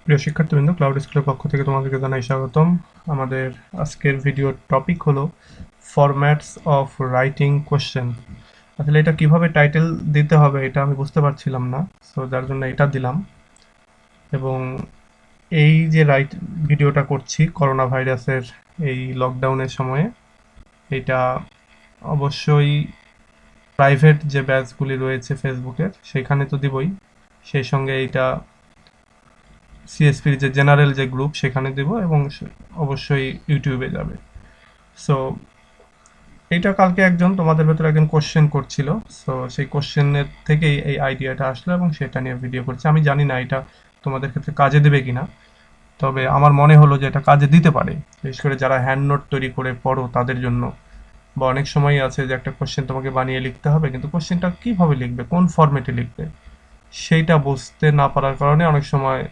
প্রিয় শিক্ষার্থীবৃন্দ, ক্লাউড স্কুলের পক্ষ থেকে তোমাদেরকে জানাই স্বাগতম। আমাদের আজকের ভিডিওর টপিক হলো ফরম্যাটস অফ রাইটিং কোশ্চেন। আসলে এটা কিভাবে টাইটেল দিতে হবে এটা আমি বুঝতে পারছিলাম না, সো যার জন্য এটা দিলাম। এবং এই যে ভিডিওটা করছি করোনা ভাইরাসের এই লকডাউনের সময়ে, এটা অবশ্যই প্রাইভেট যে ব্যাচগুলি রয়েছে ফেসবুকের সেখানে তো দিবই, সেই সঙ্গে এইটা সিএসপির যে জেনারেল যে গ্রুপ সেখানে দেব, এবং অবশ্যই ইউটিউবে যাবে। সো এইটা কালকে একজন তোমাদের ভেতরে একজন কোশ্চেন করছিল, সো সেই কোশ্চেনের থেকেই এই আইডিয়াটা আসলো এবং সেটা নিয়ে ভিডিও করছি। আমি জানি না এটা তোমাদের ক্ষেত্রে কাজে দেবে কিনা, তবে আমার মনে হলো যে এটা কাজে দিতে পারে, বিশেষ করে যারা হ্যান্ড নোট তৈরি করে পড়ো তাদের জন্য। বা অনেক সময় আছে যে একটা কোশ্চেন তোমাকে বানিয়ে লিখতে হবে, কিন্তু কোশ্চেনটা কিভাবে লিখবে, কোন ফরম্যাটে লিখবে, সেইটা বুঝতে না পারার কারণে অনেক সময়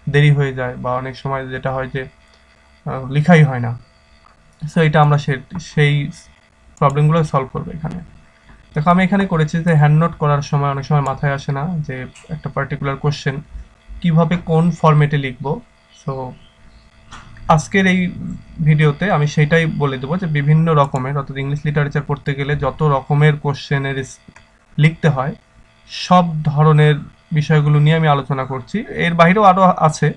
দেরি হয়ে যায়, বা অনেক সময় যেটা হয় যে লেখাই হয় না। সো এটা আমরা সেই প্রবলেমগুলো সলভ করবো এখানে। দেখো, আমি এখানে করেছি যে হ্যান্ড নোট করার সময় অনেক সময় মাথায় আসে না যে একটা পার্টিকুলার কোশ্চেন কিভাবে কোন ফরম্যাটে লিখবো। সো আজকের এই ভিডিওতে আমি সেটাই বলে দেবো যে বিভিন্ন রকমের, অর্থাৎ ইংলিশ লিটারেচার পড়তে গেলে যত রকমের কোশ্চেনের লিখতে হয় সব ধরনের বিষয়গুলো নিয়ে আমি আলোচনা করছি। এর বাইরেও আরও আছে,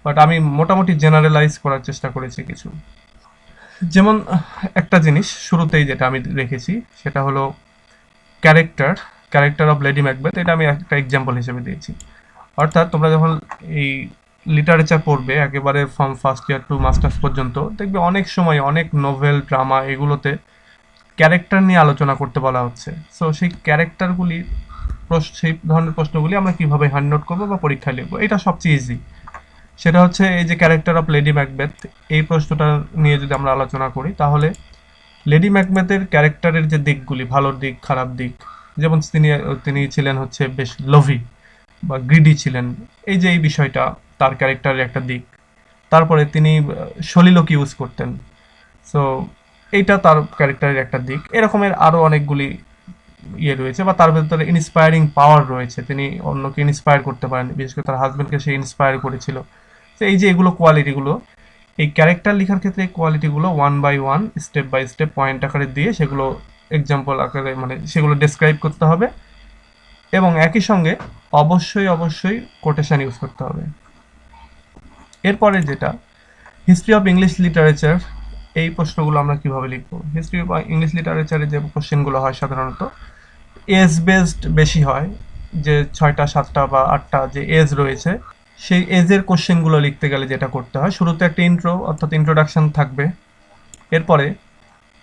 বাট আমি মোটামুটি জেনারেলাইজ করার চেষ্টা করেছি কিছু। যেমন একটা জিনিস শুরুতেই যেটা আমি রেখেছি সেটা হলো character character of Lady Macbeth. এটা আমি একটা এক্সাম্পল হিসেবে দিয়েছি। অর্থাৎ তোমরা যখন এই লিটারেচার পড়বে একেবারে from first year to masters পর্যন্ত, দেখবে অনেক সময় অনেক নোভেল ড্রামা এগুলোতে ক্যারেক্টার নিয়ে আলোচনা করতে বলা হচ্ছে। সো সেই ক্যারেক্টারগুলি, সেই ধরনের প্রশ্নগুলি আমরা কিভাবে হ্যান্ড নোট করবো বা পরীক্ষায় লিখবো, এটা সবচেয়ে ইজি। সেটা হচ্ছে এই যে ক্যারেক্টার অফ লেডি ম্যাকবেথ, এই প্রশ্নটা নিয়ে যদি আমরা আলোচনা করি তাহলে লেডি ম্যাকবেথের ক্যারেক্টারের যে দিকগুলি, ভালো দিক খারাপ দিক, যেমন তিনি তিনি ছিলেন হচ্ছে বেশ লোভী বা গ্রিডি ছিলেন, এই যে এই বিষয়টা তার ক্যারেক্টারের একটা দিক। তারপরে তিনি সলিলোক ইউজ করতেন, সো এইটা তার ক্যারেক্টারের একটা দিক। এরকমের আরও অনেকগুলি ইয়ে রয়েছে, বা তার ভেতরে ইন্সপায়ারিং পাওয়ার রয়েছে, তিনি অন্যকে ইন্সপায়ার করতে পারেন, বিশেষ করে তার হাজবেন্ডকে সে ইন্সপায়ার করেছিল। তো এই যে এগুলো কোয়ালিটিগুলো, এই ক্যারেক্টার লেখার ক্ষেত্রে এই কোয়ালিটিগুলো one by one, step by step point আকারে দিয়ে সেগুলো এক্সাম্পল আকারে মানে সেগুলো ডেসক্রাইব করতে হবে, এবং একই সঙ্গে অবশ্যই অবশ্যই কোটেশন ইউজ করতে হবে। এরপরে যেটা হিস্ট্রি অফ ইংলিশ লিটারেচার, এই প্রশ্নগুলো আমরা কিভাবে লিখবো। হিস্ট্রি অফ ইংলিশ লিটারেচারে যে কোশ্চেনগুলো হয় সাধারণত এজ বেসড বেশি হয়, যে 6টা 7টা বা 8টা যে এজ রয়েছে, সেই এজের কোশ্চেনগুলো লিখতে গেলে যেটা করতে হয়, শুরুতে একটা ইন্ট্রো অর্থাৎ ইন্ট্রোডাকশন থাকবে। এরপরে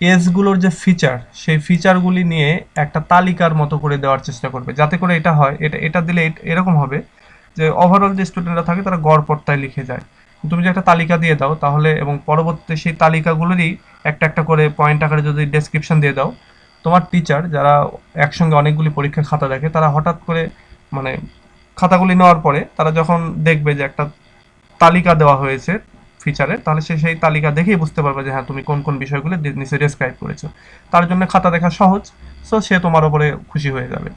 এজগুলোর যে ফিচার, সেই ফিচারগুলি নিয়ে একটা তালিকার মতো করে দেওয়ার চেষ্টা করবে, যাতে করে এটা হয়, এটা দিলে এরকম হবে যে ওভারঅল যে স্টুডেন্টরা থাকে তারা গড়পড়তায় লিখে যায়। তুমি যে একটা তালিকা দিয়ে দাও তাহলে, এবং পরবর্তীতে সেই তালিকাগুলোরই একটা একটা করে পয়েন্ট আকারে যদি ডেসক্রিপশন দিয়ে দাও, তোমার টিচার যারা একসঙ্গে অনেকগুলি পরীক্ষার খাতা দেখে তারা হঠাৎ করে মানে খাতাগুলি নেওয়ার পরে তারা যখন দেখবে যে একটা তালিকা দেওয়া হয়েছে ফিচারে, তাহলে সে সেই তালিকা দেখেই বুঝতে পারবে যে হ্যাঁ তুমি কোন কোন বিষয়গুলো নিচে ডেসক্রাইব করেছো। তার জন্য খাতা দেখা সহজ, সো সে তোমার উপরে খুশি হয়ে যাবে।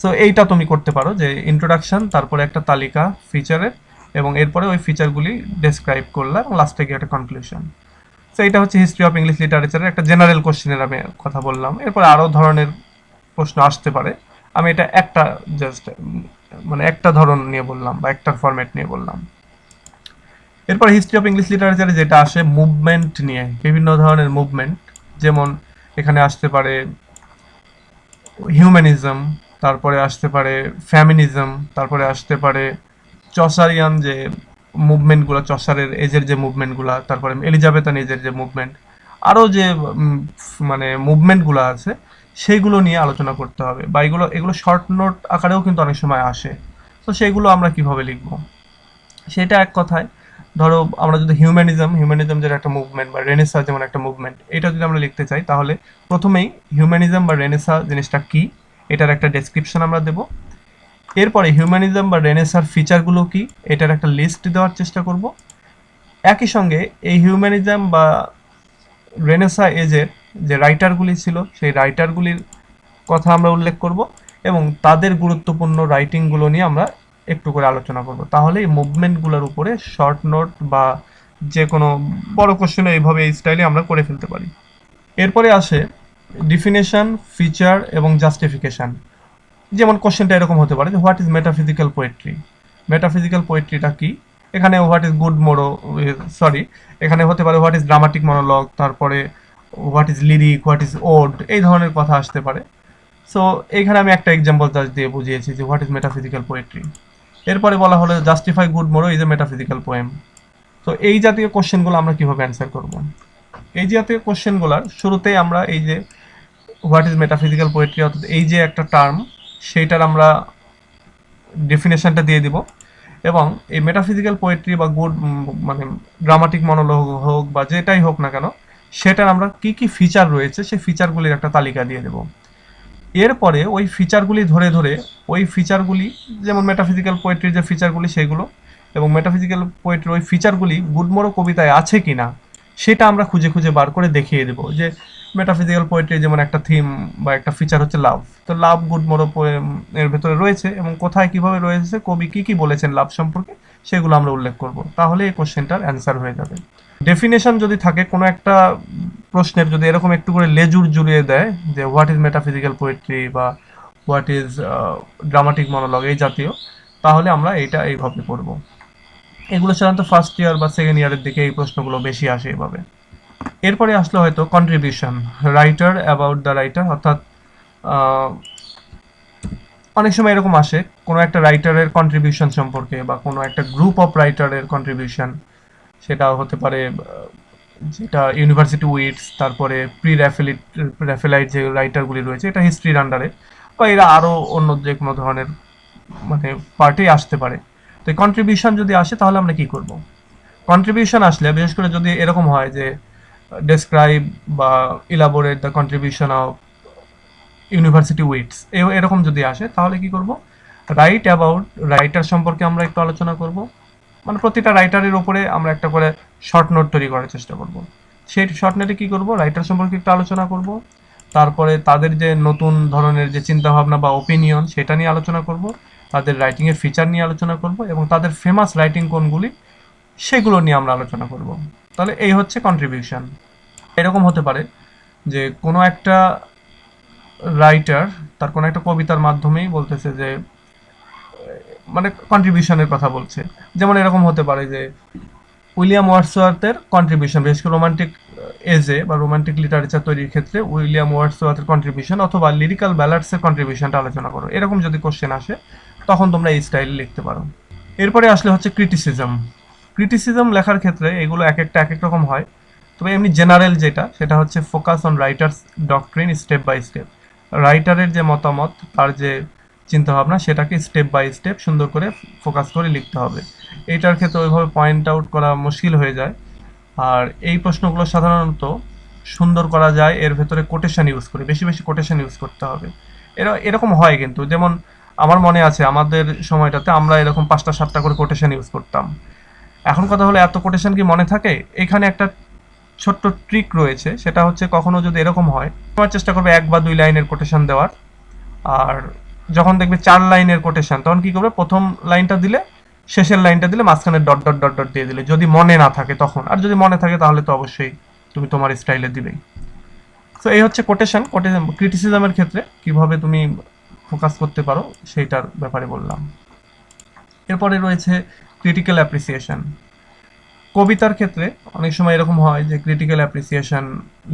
সো এইটা তুমি করতে পারো যে ইন্ট্রোডাকশন, তারপরে একটা তালিকা ফিচারের, এবং এরপরে ওই ফিচারগুলি ডেসক্রাইব করলা, এবং লাস্টে গিয়ে একটা কনক্লুশন। সো এটা হচ্ছে হিস্ট্রি অফ ইংলিশ লিটারেচারের একটা জেনারেল কোশ্চেনের আমি কথা বললাম। এরপরে আরও ধরনের প্রশ্ন আসতে পারে, আমি এটা একটা জাস্ট মানে একটা ধরন নিয়ে বললাম বা একটা ফরম্যাট নিয়ে বললাম। এরপর হিস্ট্রি অফ ইংলিশ লিটারেচারে যেটা আসে মুভমেন্ট নিয়ে, বিভিন্ন ধরনের মুভমেন্ট, যেমন এখানে আসতে পারে হিউম্যানিজম, তারপরে আসতে পারে ফ্যামিনিজম, তারপরে আসতে পারে চসারিয়ান যে মুভমেন্টগুলো, চসারের এজের যে মুভমেন্টগুলো, তারপরে এলিজাবেথান এজের যে মুভমেন্ট, আরও যে মানে মুভমেন্টগুলো আছে সেইগুলো নিয়ে আলোচনা করতে হবে, বা এগুলো এগুলো শর্ট নোট আকারেও কিন্তু অনেক সময় আসে। তো সেইগুলো আমরা কিভাবে লিখবো, সেটা এক কথায় ধরো আমরা যদি হিউম্যানিজম যেটা একটা মুভমেন্ট, বা রেনেসা যেমন একটা মুভমেন্ট, এটা যদি আমরা লিখতে চাই তাহলে প্রথমেই হিউম্যানিজম বা রেনেসা জিনিসটা কি এটার একটা ডেসক্রিপশন আমরা দেব। এরপরে হিউম্যানিজম বা রেনেসার ফিচারগুলো কি এটার একটা লিস্ট দেওয়ার চেষ্টা করব। একই সঙ্গে এই হিউম্যানিজম বা রেনেসা এজের যে রাইটারগুলি ছিল সেই রাইটারগুলির কথা আমরা উল্লেখ করব, এবং তাদের গুরুত্বপূর্ণ রাইটিংগুলো নিয়ে আমরা একটু করে আলোচনা করব, তাহলে এই মুভমেন্টগুলোর উপরে শর্ট নোট বা যে কোনো বড় কোশ্চেনে এইভাবে এই স্টাইলে আমরা করে ফেলতে পারি। এরপরে আসে ডিফিনেশন, ফিচার এবং জাস্টিফিকেশন। যেমন কোশ্চেনটা এরকম হতে পারে যে what is metaphysical poetry. Metaphysical পোয়েট্রিটা কি, এখানে what is good morrow, sorry, এখানে হতে পারে হোয়াট ইজ ড্রামাটিক মনোলগ, তারপরে what is lyric, what is ode, এই ধরনের কথা আসতে পারে। সো এইখানে আমি একটা এক্সাম্পল জাস্ট দিয়ে বুঝিয়েছি যে হোয়াট ইজ মেটাফিজিক্যাল পোয়েট্রি। এরপরে বলা হলো justify good morrow is a metaphysical poem. তো এই জাতীয় কোশ্চেনগুলো আমরা কিভাবে অ্যান্সার করব? এই জাতীয় কোশ্চেনগুলোর শুরুতেই আমরা এই যে হোয়াট ইজ মেটাফিজিক্যাল পোয়েট্রি, অর্থাৎ এই যে একটা টার্ম, সেইটার আমরা ডেফিনেশনটা দিয়ে দিব, এবং এই মেটাফিজিক্যাল পোয়েট্রি বা গুড মানে ড্রামাটিক মনোলগ হোক বা যেটাই হোক না কেন, সেটার আমরা কি কি ফিচার রয়েছে সেই ফিচারগুলির একটা তালিকা দিয়ে দেব। এরপরে ওই ফিচারগুলি ধরে ধরে ওই ফিচারগুলি, যেমন মেটাফিজিক্যাল পোয়েট্রির যে ফিচারগুলি সেগুলো, এবং মেটাফিজিক্যাল পোয়েট্রির ওই ফিচারগুলি গুডমোরো কবিতায় আছে কিনা সেটা আমরা খুঁজে খুঁজে বার করে দেখিয়ে দেবো। যে মেটাফিজিক্যাল পোয়েট্রি যেমন একটা থিম বা একটা ফিচার হচ্ছে লাভ, তো লাভ গুডমোরো পোয়েম এর ভেতরে রয়েছে, এবং কোথায় কিভাবে রয়েছে, কবি কি কি বলেছেন লাভ সম্পর্কে, সেগুলো আমরা উল্লেখ করব, তাহলে এই কোশ্চেনটার অ্যান্সার হয়ে যাবে। ডেফিনেশন যদি থাকে কোনো একটা প্রশ্নের, যদি এরকম একটু করে লেজুর জুড়িয়ে দেয় যে হোয়াট ইজ মেটাফিজিক্যাল পোয়েট্রি বা হোয়াট ইজ ড্রামাটিক মনোলগ এই জাতীয়, তাহলে আমরা এইটা এইভাবে পড়ব। এগুলো সাধারণত ফার্স্ট ইয়ার বা সেকেন্ড ইয়ারের দিকে এই প্রশ্নগুলো বেশি আসে এইভাবে। এরপরে আসলে হয়তো contribution, writer about the writer, অর্থাৎ অনেক সময় এরকম আসে কোনো একটা রাইটারের কন্ট্রিবিউশন সম্পর্কে বা কোনো একটা গ্রুপ অফ রাইটারের কন্ট্রিবিউশন, সেটা হতে পারে যেটা ইউনিভার্সিটি উইটস, তারপরে প্রি র্যাফেলাইট যে রাইটারগুলি রয়েছে, এটা হিস্ট্রির আন্ডারে, বা এরা আরও অন্য যে কোনো ধরনের মানে পার্টি আসতে পারে। তো এই কন্ট্রিবিউশন যদি আসে তাহলে আমরা কি করব? কন্ট্রিবিউশন আসলে বিশেষ করে যদি এরকম হয় যে ডেসক্রাইব বা elaborate the contribution of university wits, এরকম যদি আসে তাহলে কি করব? রাইট অ্যাবাউট রাইটার সম্পর্কে আমরা একটু আলোচনা করব, মানে প্রতিটা রাইটারের উপরে আমরা একটা করে শর্ট নোট তৈরি করার চেষ্টা করব। সেই শর্ট নোটে কি করব? রাইটার সম্পর্কে একটু আলোচনা করব, তারপরে তাদের যে নতুন ধরনের যে চিন্তাভাবনা বা ওপিনিয়ন সেটা নিয়ে আলোচনা করব, তাদের রাইটিংয়ের ফিচার নিয়ে আলোচনা করব, এবং তাদের ফেমাস রাইটিং কোনগুলি সেগুলো নিয়ে আমরা আলোচনা করব। তাহলে এই হচ্ছে কন্ট্রিবিউশন। এরকম হতে পারে যে কোনো একটা রাইটার তার কোনো একটা কবিতার মাধ্যমেই বলতেছে যে মানে কন্ট্রিবিউশনের কথা বলছে। যেমন এরকম হতে পারে যে উইলিয়াম ওয়ার্ডসওয়ার্থের কন্ট্রিবিউশন, বিশেষ করে রোমান্টিক এজে বা রোমান্টিক লিটারেচার তৈরির ক্ষেত্রে উইলিয়াম ওয়ার্ডসওয়ার্থের কন্ট্রিবিউশন, অথবা লিরিক্যাল ব্যালাডসের কন্ট্রিবিউশনটা আলোচনা করো। এরকম যদি কোশ্চেন আসে তখন তোমরা এই স্টাইলে লিখতে পারো। এরপরে আসলে হচ্ছে ক্রিটিসিজম। ক্রিটিসিজম লেখার ক্ষেত্রে এগুলো এক একটা এক এক রকম হয়, তবে এমনি জেনারেল যেটা সেটা হচ্ছে focus on writer's doctrine step by step. রাইটারের যে মতামত, তার যে চিন্তাভাবনা, সেটাকে স্টেপ বাই স্টেপ সুন্দর করে ফোকাস করে লিখতে হবে। এইটার ক্ষেত্রে ওইভাবে পয়েন্ট আউট করা মুশকিল হয়ে যায়। আর এই প্রশ্নগুলো সাধারণত সুন্দর করা যায় এর ভেতরে কোটেশন ইউজ করে, বেশি বেশি কোটেশন ইউজ করতে হবে। এরকম হয় কিন্তু, যেমন আমার মনে আছে আমাদের সময়টাতে আমরা এরকম 5টা 7টা করে কোটেশন ইউজ করতাম। এখন কথা হলো এত কোটেশন কি মনে থাকে? এখানে একটা ছোট্ট ট্রিক রয়েছে, সেটা হচ্ছে কখনো যদি এরকম হয়, তোমার চেষ্টা করবে 1 বা 2 লাইনের কোটেশন দেওয়ার। আর যখন দেখবে 4 লাইনের কোটেশন, তখন কি করবে? প্রথম লাইনটা দিলে, শেষের লাইনটা দিলে, মাঝখানে ডট ডট ডট ডট দিয়ে দিলে, যদি মনে না থাকে তখন। আর যদি মনে থাকে তাহলে তো অবশ্যই তুমি তোমার স্টাইলে দিবেই। তো এই হচ্ছে কোটেশন। ক্রিটিসিজমের ক্ষেত্রে কিভাবে তুমি ফোকাস করতে পারো সেইটার ব্যাপারে বললাম। এরপরে রয়েছে ক্রিটিক্যাল অ্যাপ্রিসিয়েশন। কবিতার ক্ষেত্রে অনেক সময় এরকম হয় যে ক্রিটিক্যাল অ্যাপ্রিসিয়েশন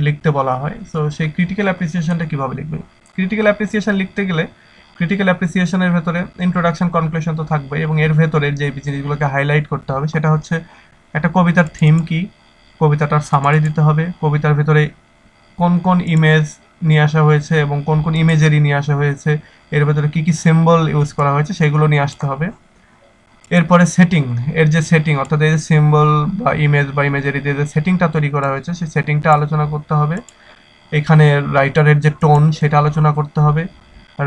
লিখতে বলা হয়। সো সেই ক্রিটিক্যাল অ্যাপ্রিসিয়েশনটা কিভাবে লিখবে? ক্রিটিক্যাল অ্যাপ্রিসিয়েশন লিখতে গেলে ক্রিটিক্যাল অ্যাপ্রিসিয়েশনের ভেতরে ইন্ট্রোডাকশন, কনক্লুশন তো থাকবে, এবং এর ভেতরে যে জিনিসগুলোকে হাইলাইট করতে হবে সেটা হচ্ছে একটা কবিতার থিম কি, কবিতাটার সামারি দিতে হবে, কবিতার ভেতরে কোন কোন ইমেজ নিয়ে আসা হয়েছে এবং কোন কোন ইমেজেরি নিয়ে আসা হয়েছে, এর ভেতরে কি কি সিম্বল ইউজ করা হয়েছে সেগুলো নিয়ে আসতে হবে। এরপরে সেটিং, এর যে সেটিং, অর্থাৎ এই যে সিম্বল বা ইমেজ বা ইমেজারি দিয়ে যে সেটিংটা তৈরি করা হয়েছে সেই সেটিংটা আলোচনা করতে হবে। এখানে রাইটারের যে টোন সেটা আলোচনা করতে হবে,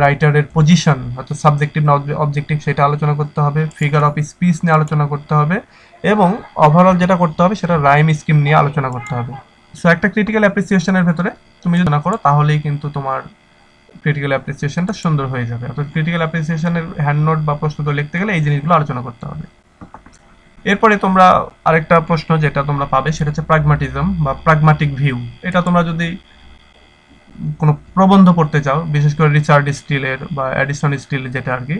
রাইটারের পজিশন অর্থাৎ সাবজেক্টিভ না অবজেক্টিভ সেটা আলোচনা করতে হবে, ফিগার অফ স্পিচ নিয়ে আলোচনা করতে হবে, এবং ওভারঅল যেটা করতে হবে সেটা রাইম স্কিম নিয়ে আলোচনা করতে হবে। সো একটা ক্রিটিক্যাল অ্যাপ্রিসিয়েশনের ভেতরে তুমি যদি না করো তাহলেই কিন্তু তোমার ক্রিটিক্যাল অ্যাপ্রিসিয়েশনটা সুন্দর হয়ে যাবে। অর্থাৎ ক্রিটিক্যাল অ্যাপ্রিসিয়েশনের হ্যান্ড নোট বা প্রশ্নোত্তর লিখতে গেলে এই জিনিসগুলো আলোচনা করতে হবে। এরপরে তোমরা আরেকটা প্রশ্ন যেটা তোমরা পাবে সেটা হচ্ছে প্রাগমাটিজম বা প্রাগমাটিক ভিউ। এটা তোমরা যদি কোনো প্রবন্ধ পড়তে চাও, বিশেষ করে রিচার্ড স্টিলের বা অ্যাডিসন স্টিল যেটা আর কি,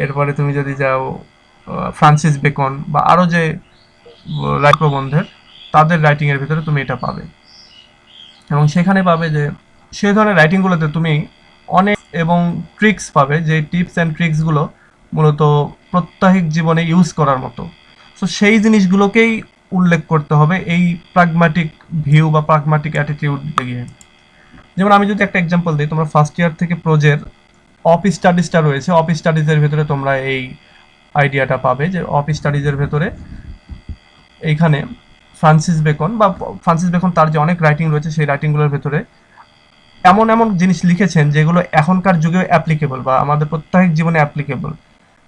এরপরে তুমি যদি যাও ফ্রান্সিস বেকন বা আরও যে প্রবন্ধের তাদের রাইটিংয়ের ভিতরে তুমি এটা পাবে, এবং সেখানে পাবে যে সেই ধরনের রাইটিংগুলোতে তুমি অনেক এবং ট্রিক্স পাবে, যে টিপস অ্যান্ড ট্রিক্সগুলো মূলত প্রত্যাহিক জীবনে ইউজ করার মতো। সো সেই জিনিসগুলোকেই উল্লেখ করতে হবে এই প্রাগমাটিক ভিউ বা প্রাগমাটিক অ্যাটিটিউড গিয়ে। যেমন আমি যদি একটা এক্সাম্পল দিই, তোমরা ফার্স্ট ইয়ার থেকে প্রোজের অফ স্টাডিজটা রয়েছে, অফ স্টাডিজের ভেতরে তোমরা এই আইডিয়াটা পাবে যে অফ স্টাডিজের ভেতরে এইখানে ফ্রান্সিস বেকন তার যে অনেক রাইটিং রয়েছে সেই রাইটিংগুলোর ভেতরে এমন এমন জিনিস লিখেছেন যেগুলো এখনকার যুগে অ্যাপ্লিকেবল বা আমাদের প্রত্যেক জীবনে অ্যাপ্লিকেবল।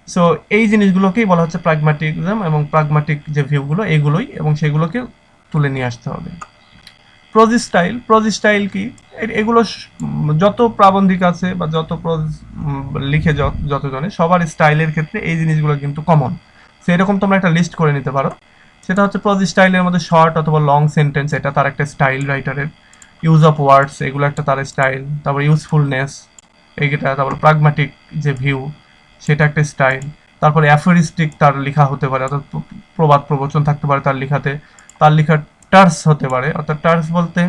সো এই জিনিসগুলোকেই বলা হচ্ছে প্রাগমাটিজম এবং প্রাগমাটিক যে ভিউগুলো এইগুলোই, এবং সেগুলোকে তুলে নিয়ে আসতে হবে। প্রোজ স্টাইল কি? এগুলো যত প্রাবন্ধিক আছে বা যত প্রোজ লিখে যতজনে সবার স্টাইলের ক্ষেত্রে এই জিনিসগুলো কিন্তু কমন। সেরকম তোমরা একটা লিস্ট করে নিতে পারো। সেটা হচ্ছে প্রোজ স্টাইলের মধ্যে শর্ট অথবা লং সেন্টেন্স, এটা তার একটা স্টাইল রাইটারের। ইউজ অফ ওয়ার্ডস, এগুলো একটা তার স্টাইল। তারপর ইউজফুলনেস এইটা, তারপর প্রাগমাটিক যে ভিউ সেটা একটা স্টাইল। তারপরে অ্যাফোরিস্টিক তার লেখা হতে পারে, অর্থাৎ প্রবাদ প্রবচন থাকতে পারে তার লেখাতে। তার লেখার টার্স হতে পারে, অর্থাৎ টার্স বলতে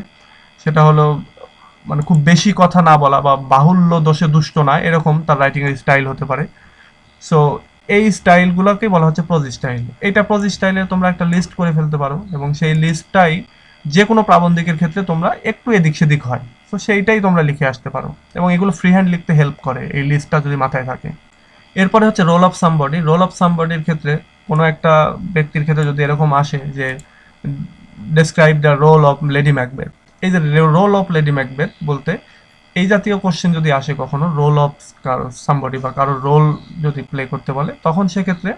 সেটা হলো মানে খুব বেশি কথা না বলা বা বাহুল্য দোষে দুষ্ট না, এরকম তার রাইটিংয়ের স্টাইল হতে পারে। সো এই স্টাইলগুলোকে বলা হচ্ছে প্রোজ স্টাইল। এইটা প্রোজ স্টাইলের তোমরা একটা লিস্ট করে ফেলতে পারো, এবং সেই লিস্টটাই যে কোনো প্রাবন্ধিকের ক্ষেত্রে তোমরা একটু এদিক সেদিক হয়, তো সেইটাই তোমরা লিখে আসতে পারো, এবং এগুলো ফ্রি হ্যান্ড লিখতে হেল্প করে এই লিস্টটা যদি মাথায় থাকে। এরপরে হচ্ছে role of somebody. Role of সামবডির ক্ষেত্রে কোনো একটা ব্যক্তির ক্ষেত্রে যদি এরকম আসে যে describe the role of Lady Macbeth, এই যে রোল অফ লেডি ম্যাকবেথ বলতে এই জাতীয় কোশ্চেন যদি আসে কখনো, রোল অফ কারো সামবডি বা কারোর রোল যদি প্লে করতে বলে, তখন সেক্ষেত্রে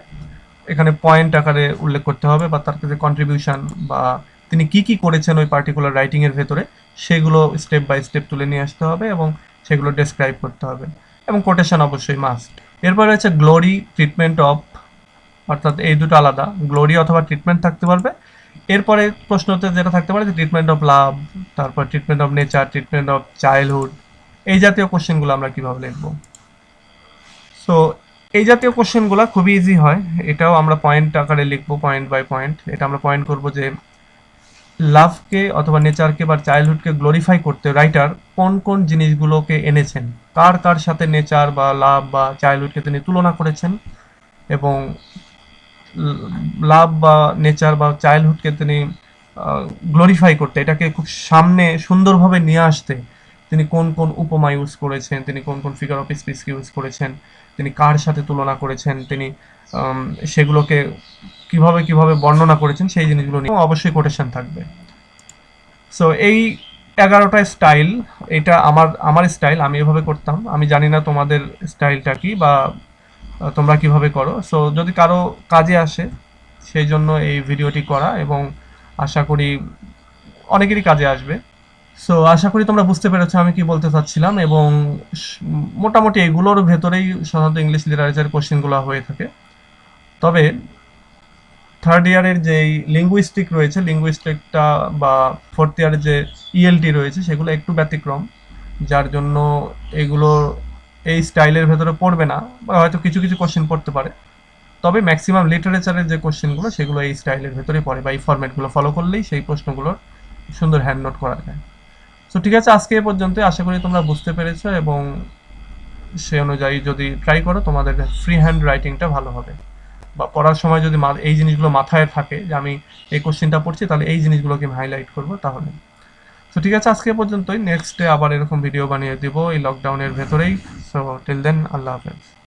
এখানে পয়েন্ট আকারে উল্লেখ করতে হবে, বা তার কাছে কন্ট্রিবিউশন বা তিনি কি কি করেছেন ওই পার্টিকুলার রাইটিংয়ের ভেতরে সেগুলো স্টেপ বাই স্টেপ তুলে নিয়ে আসতে হবে, এবং সেগুলো ডেসক্রাইব করতে হবে, এবং কোটেশন অবশ্যই মাস্ট। এরপরে হচ্ছে গ্লোরি, ট্রিটমেন্ট অফ, অর্থাৎ এই দুটো আলাদা, গ্লোরি অথবা ট্রিটমেন্ট থাকতে পারবে। এরপরে প্রশ্নতে যেটা থাকতে পারে যে ট্রিটমেন্ট অফ লাভ, তারপর treatment of nature, treatment of childhood, এই জাতীয় কোশ্চেনগুলো আমরা কিভাবে লিখব। সো এই জাতীয় কোশ্চেনগুলো খুবই ইজি হয়, এটাও আমরা পয়েন্ট আকারে লিখবো, পয়েন্ট বাই পয়েন্ট। এটা আমরা পয়েন্ট করব যে লাভকে অথবা নেচারকে বা চাইল্ডহুডকে গ্লোরিফাই করতে রাইটার কোন কোন জিনিসগুলোকে এনেছেন, কার কার সাথে নেচার বা লাভ বা চাইল্ডহুডকে তিনি তুলনা করেছেন, এবং লাভ বা নেচার বা চাইল্ডহুডকে তিনি গ্লোরিফাই করতে, এটাকে খুব সামনে সুন্দরভাবে নিয়ে আসতে তিনি কোন কোন উপমা ইউজ করেছেন, তিনি কোন কোন ফিগার অফ স্পিচকে ইউজ করেছেন, তিনি কার সাথে তুলনা করেছেন, তিনি সেগুলোকে কিভাবে কিভাবে বর্ণনা করেছেন, সেই জিনিসগুলো নিয়ে অবশ্যই কোটেশন থাকবে। সো এই 11টা স্টাইল, এটা আমার আমার স্টাইল, আমি এভাবে করতাম। আমি জানি না তোমাদের স্টাইলটা কি বা তোমরা কিভাবে করো। সো যদি কারো কাজে আসে সেই জন্য এই ভিডিওটি করা, এবং আশা করি অনেকেরই কাজে আসবে। সো আশা করি তোমরা বুঝতে পেরেছো আমি কি বলতে চাচ্ছিলাম, এবং মোটামুটি এগুলোর ভেতরেই সাধারণত ইংলিশ লিটারেচার কোশ্চেনগুলো হয়ে থাকে। তবে থার্ড ইয়ারের যেই লিঙ্গুইস্টিক রয়েছে, লিঙ্গুইস্টিকটা বা ফোর্থ ইয়ারের যে ইএলটি রয়েছে সেগুলো একটু ব্যতিক্রম, যার জন্য এগুলো এই স্টাইলের ভেতরে পড়বে না, বা হয়তো কিছু কিছু কোশ্চেন পড়তে পারে। তবে ম্যাক্সিমাম লিটারেচারের যে কোশ্চেনগুলো সেগুলো এই স্টাইলের ভেতরে পড়ে, বা এই ফরম্যাটগুলো ফলো করলেই সেই প্রশ্নগুলোর সুন্দর হ্যান্ড নোট করা যায়। সো ঠিক আছে, আজকে এ পর্যন্ত। আশা করি তোমরা বুঝতে পেরেছো, এবং সে অনুযায়ী যদি ট্রাই করো তোমাদের ফ্রি হ্যান্ড রাইটিংটা ভালো হবে, বা পড়ার সময় যদি এই জিনিসগুলো মাথায় থাকে যে আমি এই কোশ্চেনটা পড়ছি তাহলে এই জিনিসগুলোকে আমি হাইলাইট করবো তাহলে। তো ঠিক আছে, আজকে পর্যন্তই। নেক্সট ডে আবার এরকম ভিডিও বানিয়ে দিব এই লকডাউনের ভেতরেই। সো টিল দেন, আল্লাহ হাফেজ।